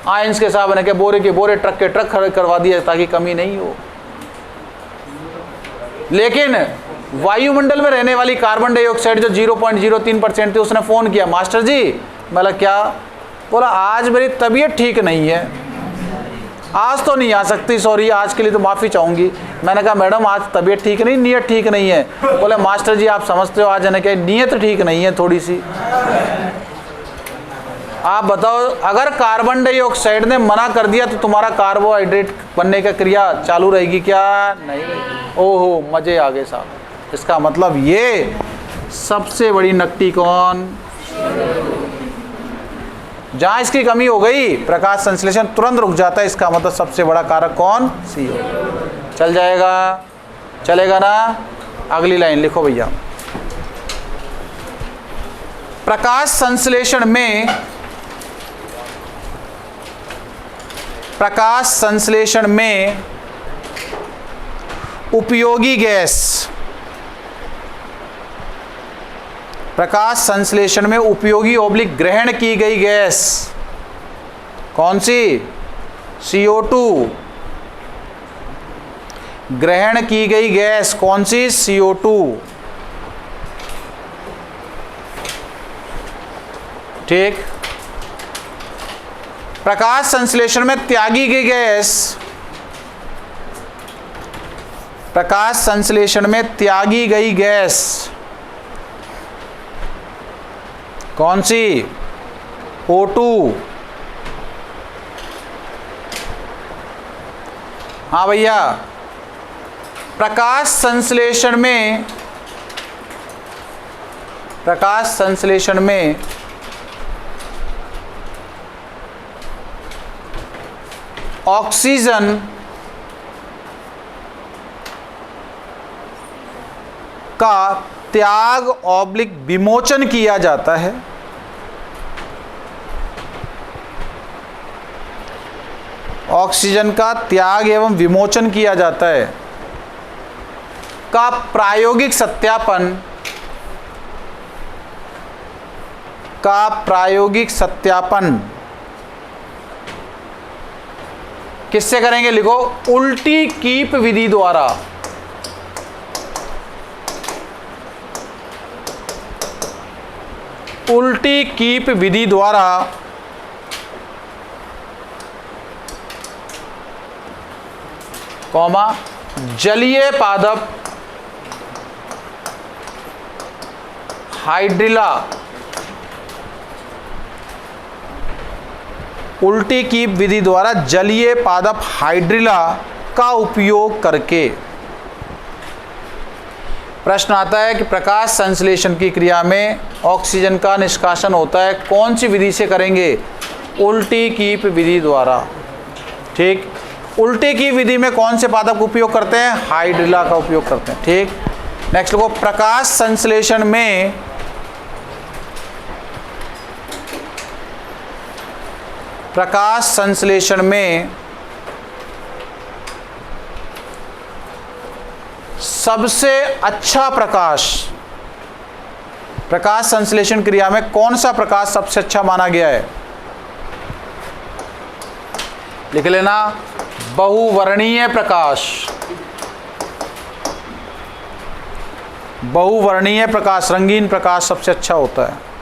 Ions के साहब ने के बोरे के बोरे, ट्रक के ट्रक खड़े करवा दिए ताकि कमी नहीं हो। लेकिन वायुमंडल में रहने वाली कार्बन डाइऑक्साइड जो 0.03% थी, उसने फ़ोन किया, मास्टर जी। बोला क्या? बोला आज मेरी तबीयत ठीक नहीं है, आज तो नहीं आ सकती, सॉरी, आज के लिए तो माफ़ी चाहूँगी। मैंने कहा मैडम आज तबीयत ठीक नहीं, नीयत ठीक नहीं है। बोले मास्टर जी आप समझते हो आज है ना क्या, नीयत ठीक नहीं है थोड़ी सी। आप बताओ, अगर कार्बन डाइऑक्साइड ने मना कर दिया तो तुम्हारा कार्बोहाइड्रेट बनने का क्रिया चालू रहेगी क्या? नहीं रहेगी। ओहो, मजे आ गए साहब। इसका मतलब ये सबसे बड़ी नकटी कौन? जहां इसकी कमी हो गई प्रकाश संश्लेषण तुरंत रुक जाता है। इसका मतलब सबसे बड़ा कारक कौन? CO। चल जाएगा, चलेगा ना? अगली लाइन लिखो भैया। प्रकाश संश्लेषण में, प्रकाश संश्लेषण में उपयोगी गैस, प्रकाश संश्लेषण में उपयोगी ओब्लिक ग्रहण की गई गैस कौन सी? CO2। ग्रहण की गई गैस कौन सी? CO2। ठीक। प्रकाश संश्लेषण में त्यागी गई गैस, प्रकाश संश्लेषण में त्यागी गई गैस कौन सी? O2। हाँ भैया, प्रकाश संश्लेषण में, प्रकाश संश्लेषण में ऑक्सीजन का त्याग ऑब्लिक विमोचन किया जाता है। ऑक्सीजन का त्याग एवं विमोचन किया जाता है का प्रायोगिक सत्यापन, का प्रायोगिक सत्यापन किससे करेंगे? लिखो, उल्टी कीप विधि द्वारा। उल्टी कीप विधि द्वारा कॉमा जलीय पादप हाइड्रिला, उल्टी कीप विधि द्वारा जलीय पादप हाइड्रिला का उपयोग करके। प्रश्न आता है कि प्रकाश संश्लेषण की क्रिया में ऑक्सीजन का निष्कासन होता है, कौन सी विधि से करेंगे? उल्टी कीप विधि द्वारा। ठीक। उल्टी की विधि में कौन से पादप का उपयोग करते हैं? हाइड्रिला का उपयोग करते हैं। ठीक। नेक्स्ट को, प्रकाश संश्लेषण में प्रकाश संश्लेषण में सबसे अच्छा प्रकाश, प्रकाश संश्लेषण क्रिया में कौन सा प्रकाश सबसे अच्छा माना गया है? लिख लेना, बहुवर्णीय प्रकाश। बहुवर्णीय प्रकाश, रंगीन प्रकाश सबसे अच्छा होता है।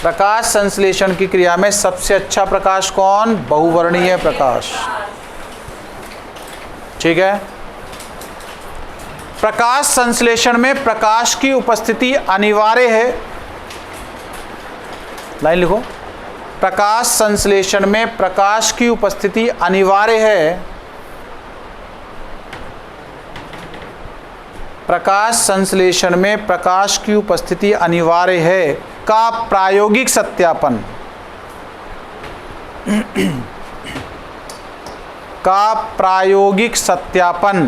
प्रकाश संश्लेषण की क्रिया में सबसे अच्छा प्रकाश कौन? बहुवर्णीय प्रकाश। ठीक है। प्रकाश संश्लेषण में प्रकाश की उपस्थिति अनिवार्य है। लाइन लिखो, प्रकाश संश्लेषण में प्रकाश की उपस्थिति अनिवार्य है। प्रकाश संश्लेषण में प्रकाश की उपस्थिति अनिवार्य है का प्रायोगिक सत्यापन, का प्रायोगिक सत्यापन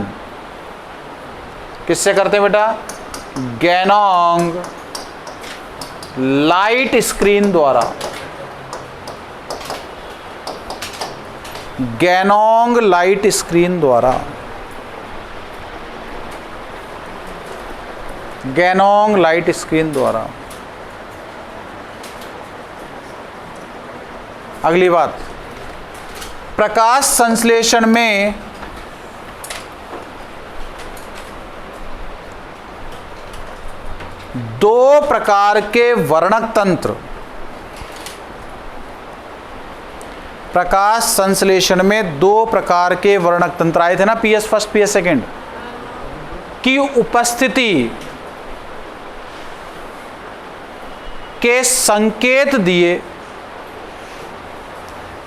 किससे करते हैं बेटा? गैनोंग लाइट स्क्रीन द्वारा। गैनोंग लाइट स्क्रीन द्वारा। गैनोंग लाइट स्क्रीन द्वारा। अगली बात, प्रकाश संश्लेषण में दो प्रकार के वर्णक तंत्र, प्रकाश संश्लेषण में दो प्रकार के वर्णक तंत्र आए थे ना, पीएस फर्स्ट पीएस सेकंड की उपस्थिति के संकेत दिए।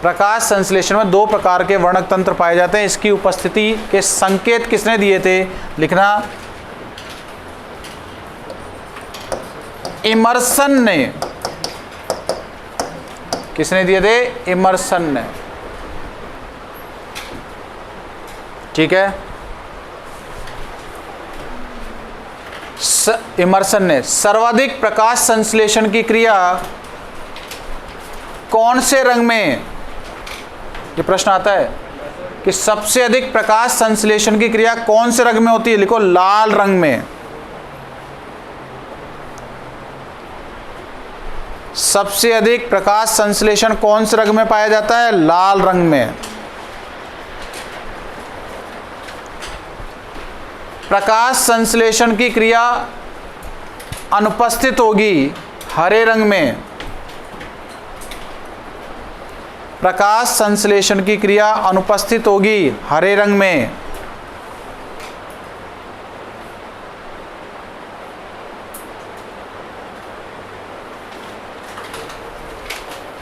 प्रकाश संश्लेषण में दो प्रकार के वर्णक तंत्र पाए जाते हैं, इसकी उपस्थिति के संकेत किसने दिए थे, लिखना इमर्सन ने। किसने दिए थे, इमर्सन ने। ठीक है, इमर्सन ने। सर्वाधिक प्रकाश संश्लेषण की क्रिया कौन से रंग में, ये प्रश्न आता है कि सबसे अधिक प्रकाश संश्लेषण की क्रिया कौन से रंग में होती है, लिखो लाल रंग में। सबसे अधिक प्रकाश संश्लेषण कौन से रंग में पाया जाता है, लाल रंग में। प्रकाश संश्लेषण की क्रिया अनुपस्थित होगी हरे रंग में। प्रकाश संश्लेषण की क्रिया अनुपस्थित होगी हरे रंग में।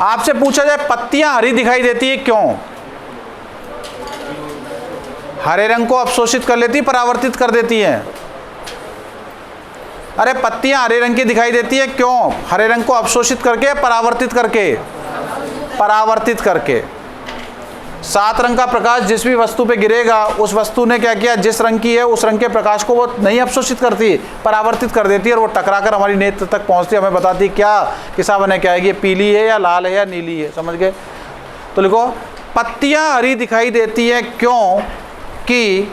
आपसे पूछा जाए पत्तियां हरी दिखाई देती है क्यों, हरे रंग को अवशोषित कर लेती, परावर्तित कर देती है। अरे पत्तियां हरे रंग की दिखाई देती है क्यों, हरे रंग को अवशोषित करके, परावर्तित करके, परावर्तित करके। 7 रंग का प्रकाश जिस भी वस्तु पे गिरेगा, उस वस्तु ने क्या किया, जिस रंग की है उस रंग के प्रकाश को वो नहीं अवशोषित करती, परावर्तित कर देती है, और वो टकराकर हमारी नेत्र तक पहुंचती है, हमें बताती क्या किसा बने, क्या है, पीली है या लाल है या नीली है। समझ गए। तो लिखो पत्तियां हरी दिखाई देती है क्यों कि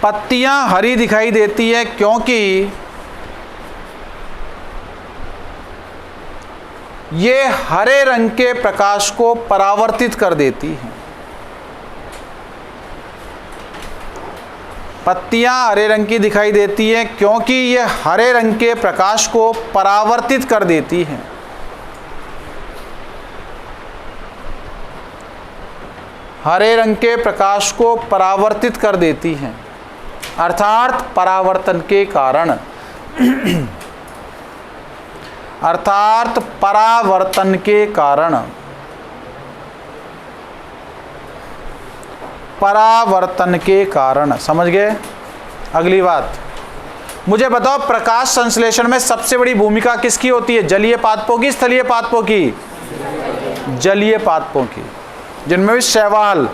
पत्तियां हरी दिखाई देती है क्योंकि ये हरे रंग के प्रकाश को परावर्तित कर देती हैं। पत्तियां हरे रंग की दिखाई देती हैं क्योंकि ये हरे रंग के प्रकाश को परावर्तित कर देती हैं। हरे रंग के प्रकाश को परावर्तित कर देती हैं, अर्थात परावर्तन के कारण, अर्थात परावर्तन के कारण, परावर्तन के कारण। समझ गए। अगली बात, मुझे बताओ प्रकाश संश्लेषण में सबसे बड़ी भूमिका किसकी होती है, जलीय पादपों की, स्थलीय पादपों की, जलीय पादपों की, जिनमें भी शैवाल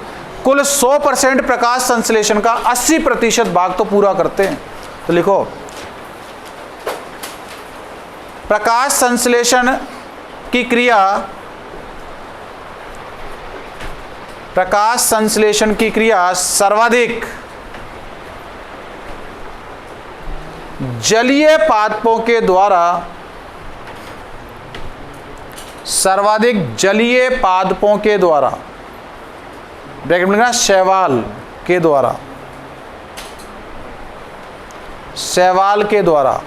कुल 100% प्रकाश संश्लेषण का 80% भाग तो पूरा करते हैं। तो लिखो प्रकाश संश्लेषण की क्रिया, प्रकाश संश्लेषण की क्रिया सर्वाधिक जलीय पादपों के द्वारा, सर्वाधिक जलीय पादपों के द्वारा, ब्रैकेट में लिखना शैवाल के द्वारा, शैवाल के द्वारा,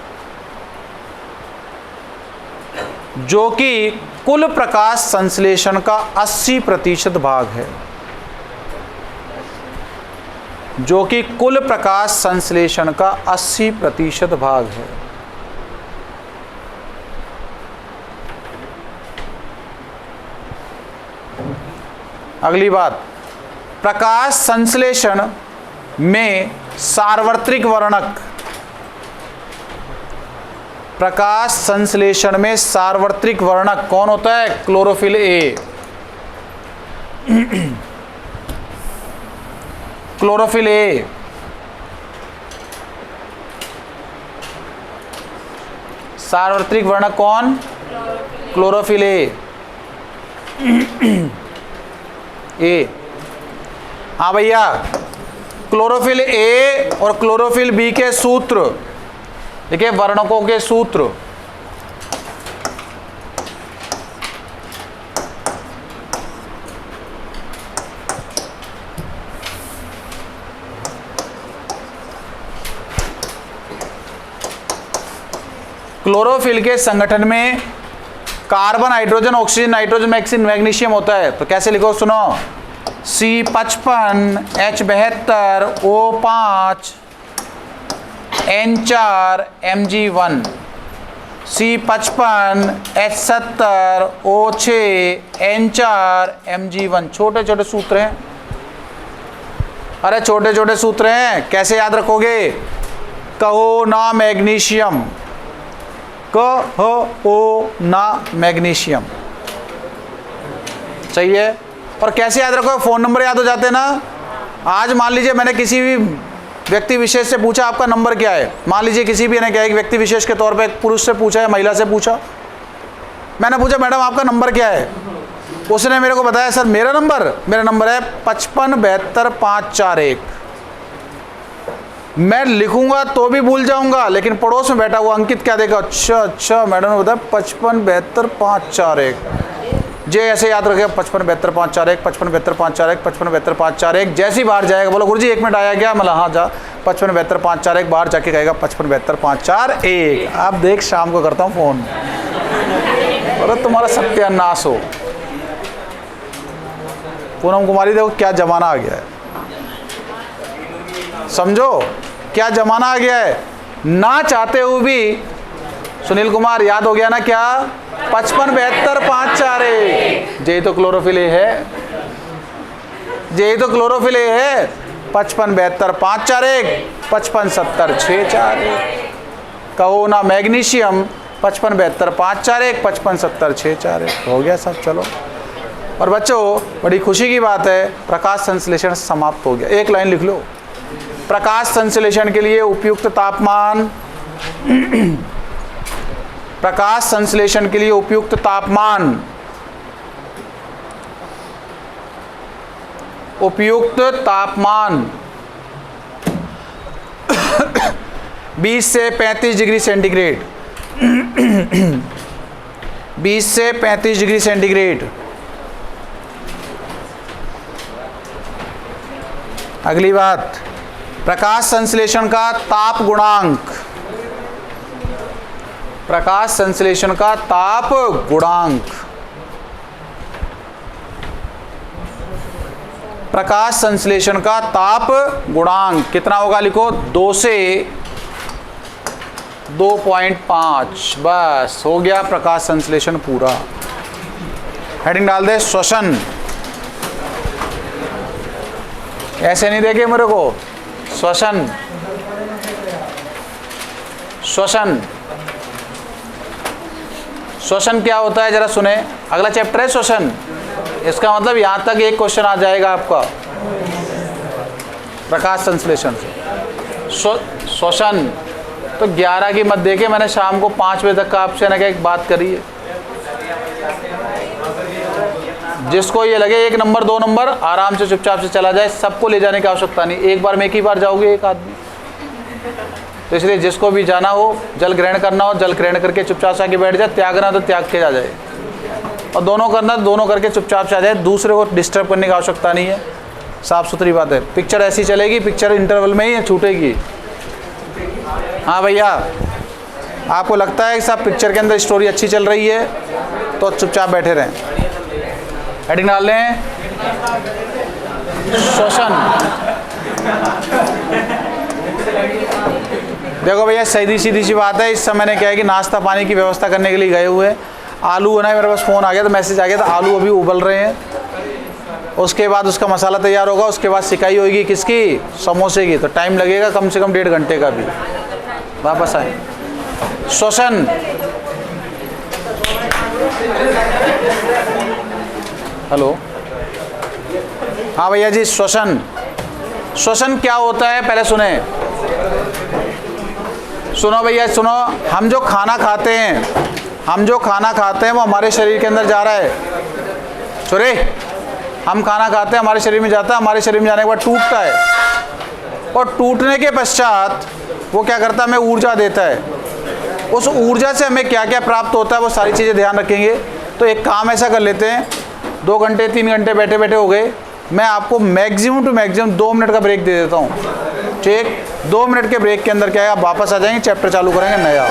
जो कि कुल प्रकाश संश्लेषण का 80% भाग है, जो कि कुल प्रकाश संश्लेषण का 80% भाग है। अगली बात, प्रकाश संश्लेषण में सार्वत्रिक वर्णक, प्रकाश संश्लेषण में सार्वत्रिक वर्णक कौन होता है, क्लोरोफिल ए। क्लोरोफिल ए, सार्वत्रिक वर्णक कौन, क्लोरोफिल ए। ए, हाँ भैया, क्लोरोफिल ए और क्लोरोफिल बी के सूत्र देखिए, वर्णकों के सूत्र, क्लोरोफिल के संगठन में carbon, hydrogen, oxygen, nitrogen, magnesium होता है। तो कैसे लिखो, सुनो, C55 H72 O5 N4 Mg1, C55 H70 O6 N4 Mg1। छोटे छोटे सूत्र हैं, अरे छोटे छोटे सूत्र हैं, कैसे याद रखोगे? कहो ना मैग्नीशियम, कहो ना मैग्नीशियम, सही है। और कैसे याद रखो? फ़ोन नंबर याद हो जाते हैं ना। आज मान लीजिए मैंने किसी भी व्यक्ति विशेष से पूछा आपका नंबर क्या है, मान लीजिए किसी भी ने क्या, एक व्यक्ति विशेष के तौर पे एक पुरुष से पूछा या महिला से पूछा, मैंने पूछा मैडम आपका नंबर क्या है, उसने मेरे को बताया सर मेरा नंबर है 55 72 541। मैं लिखूंगा तो भी भूल जाऊंगा, लेकिन पड़ोस में बैठा हुआ अंकित क्या देगा, अच्छा मैडम ने बताया 55 72 541। जे ऐसे याद रखेगा 55 72 541, 55 72 541, 55 72 541। जैसी बाहर जाएगा बोलो गुरुजी 1 मिनट आया क्या, मतलब हाँ जा, 55 72 541 बाहर जाके कहेगा 55 72 541। अब देख शाम को करता हूँ फ़ोन, अरे तुम्हारा सत्यानाश हो। पूनम कुमारी देखो क्या जमाना आ गया है, समझो क्या जमाना आ गया है। ना चाहते हुए भी सुनील कुमार याद हो गया ना क्या, 55 72 541। यही तो क्लोरोफिल ए है, यही तो क्लोरोफिल ए है। 55 72 541, 55 70 641। कहो ना मैग्नीशियम, 55 72 541, 55 70 641। हो गया सब, चलो। और बच्चों बड़ी खुशी की बात है, प्रकाश संश्लेषण समाप्त हो गया। एक लाइन लिख लो, प्रकाश संश्लेषण के लिए उपयुक्त तापमान, प्रकाश संश्लेषण के लिए उपयुक्त तापमान, उपयुक्त तापमान 20 से 35 डिग्री सेंटीग्रेड, 20 से 35 डिग्री सेंटीग्रेड। अगली बात, प्रकाश संश्लेषण का ताप गुणांक, प्रकाश संश्लेषण का ताप गुणांक, प्रकाश संश्लेषण का ताप गुणांक कितना होगा, लिखो 2 से 2.5। बस हो गया प्रकाश संश्लेषण पूरा। हेडिंग डाल दे श्वसन, ऐसे नहीं देखे मेरे को, श्वसन, श्वसन, श्वसन क्या होता है जरा सुने। अगला चैप्टर है श्वसन, इसका मतलब यहां तक एक क्वेश्चन आ जाएगा आपका प्रकाश संश्लेषण से। श्वसन तो 11 की मत देखे, मैंने शाम को 5 बजे तक का आपसे ना क्या एक बात करी है। जिसको ये लगे 1 नंबर 2 नंबर आराम से चुपचाप से चला जाए, सबको ले जाने की आवश्यकता नहीं, एक बार में एक ही बार जाओगे एक आदमी। तो इसलिए जिसको भी जाना हो, जल ग्रहण करना हो जल ग्रहण करके चुपचाप से आके बैठ जाए, त्यागना तो त्याग के जा जाए, और दोनों करना तो दोनों करके चुपचाप से आ जाए, दूसरे को डिस्टर्ब करने की आवश्यकता नहीं है। साफ सुथरी बात है। पिक्चर ऐसी चलेगी, पिक्चर इंटरवल में ही छूटेगी। हाँ भैया, आपको लगता है कि साहब पिक्चर के अंदर स्टोरी अच्छी चल रही है तो चुपचाप बैठे रहें। हेडिंग डाल लें श्वसन। देखो भैया सीधी सी बात है, इस समय ने क्या है कि नाश्ता पानी की व्यवस्था करने के लिए गए हुए। आलू है ना, मेरे पास फ़ोन आ गया, तो मैसेज आ गया, तो आलू अभी उबल रहे हैं, उसके बाद उसका मसाला तैयार होगा, उसके बाद सिकाई होगी किसकी, समोसे की, तो टाइम लगेगा कम से कम 1.5 घंटे का भी। वापस आए श्वसन। हेलो, हाँ भैया जी, श्वसन। श्वसन क्या होता है पहले सुने, सुनो भैया सुनो। हम जो खाना खाते हैं वो हमारे शरीर के अंदर जा रहा है। छोरे, हम खाना खाते हैं, हमारे शरीर में जाता है, हमारे शरीर में जाने के बाद टूटता है, और टूटने के पश्चात वो क्या करता है, हमें ऊर्जा देता है। उस ऊर्जा से हमें क्या क्या प्राप्त होता है वो सारी चीज़ें ध्यान रखेंगे। तो एक काम ऐसा कर लेते हैं, 2 घंटे 3 घंटे बैठे बैठे हो गए, मैं आपको मैक्सिमम टू मैक्सिमम 2 मिनट का ब्रेक दे देता हूँ। ठीक, 2 मिनट के ब्रेक के अंदर क्या है, आप वापस आ जाएंगे, चैप्टर चालू करेंगे नया।